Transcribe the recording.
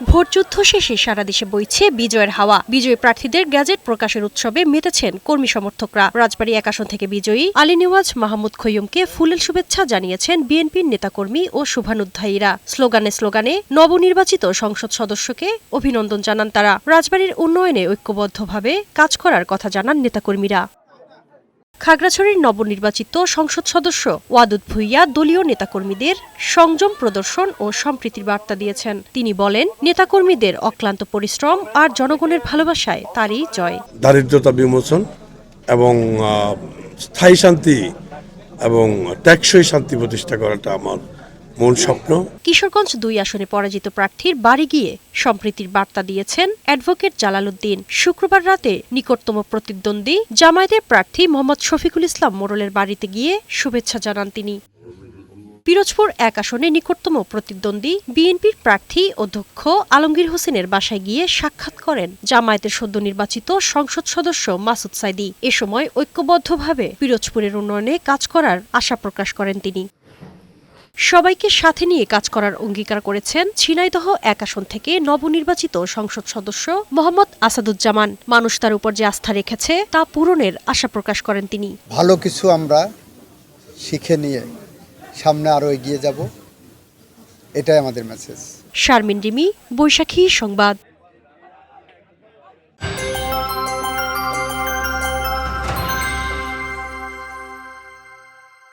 ভোটযুদ্ধ শেষে সারা দেশে বইছে বিজয়ের হাওয়া। বিজয়ী প্রার্থীদের গ্যাজেট প্রকাশের উৎসবে মেতেছেন কর্মী সমর্থকরা। রাজবাড়ী ১ আসন থেকে বিজয়ী আলী নেওয়াজ মাহমুদ খৈয়ুমকে ফুলেল শুভেচ্ছা জানিয়েছেন বিএনপির নেতাকর্মী ও শুভানুধ্যায়ীরা। স্লোগানে স্লোগানে নবনির্বাচিত সংসদ সদস্যকে অভিনন্দন জানান তারা। রাজবাড়ীর উন্নয়নে ঐক্যবদ্ধভাবে কাজ করার কথা জানান নেতাকর্মীরা। খাগড়াছড়ির নবনির্বাচিত সংসদ সদস্য ওয়াদুদ ভুইয়া দলীয় নেতাকর্মীদের সংযম প্রদর্শন ও সম্প্রীতির বার্তা দিয়েছেন। তিনি বলেন, নেতাকর্মীদের অক্লান্ত পরিশ্রম আর জনগণের ভালোবাসায় তারই জয়। দারিদ্রতা বিমোচন এবং স্থায়ী শান্তি এবং টেকসই শান্তি প্রতিষ্ঠা করাটা আমার মূল স্বপ্ন। কিশোরগঞ্জ ২ আসনে পরাজিত প্রার্থীর বাড়ি গিয়ে সম্প্রীতির বার্তা দিয়েছেন অ্যাডভোকেট জালালউদ্দিন। শুক্রবার রাতে নিকটতম প্রতিদ্বন্দ্বী জামায়াতের প্রার্থী মোহাম্মদ শফিকুল ইসলাম মোড়লের বাড়িতে গিয়ে শুভেচ্ছা জানান তিনি। পিরোজপুর ১ আসনে নিকটতম প্রতিদ্বন্দ্বী বিএনপির প্রার্থী অধ্যক্ষ আলমগীর হোসেনের বাসায় গিয়ে সাক্ষাৎ করেন জামায়াতের সদ্য নির্বাচিত সংসদ সদস্য মাসুদ সাইদি। এ সময় ঐক্যবদ্ধভাবে পিরোজপুরের উন্নয়নে কাজ করার আশা প্রকাশ করেন তিনি। সবাইকে সাথে নিয়ে কাজ করার অঙ্গীকার করেছেন ঝিনাইদহ ১ আসন থেকে নবনির্বাচিত সংসদ সদস্য মোহাম্মদ আসাদুজ্জামান। মানুষ তার উপর যে আস্থা রেখেছে তা পূরণের আশা প্রকাশ করেন তিনি। ভালো কিছু আমরা শিখে নিয়ে সামনে আরো এগিয়ে যাব, এটাই আমাদের মেসেজ। শারমিন রিমি, বৈশাখী সংবাদ।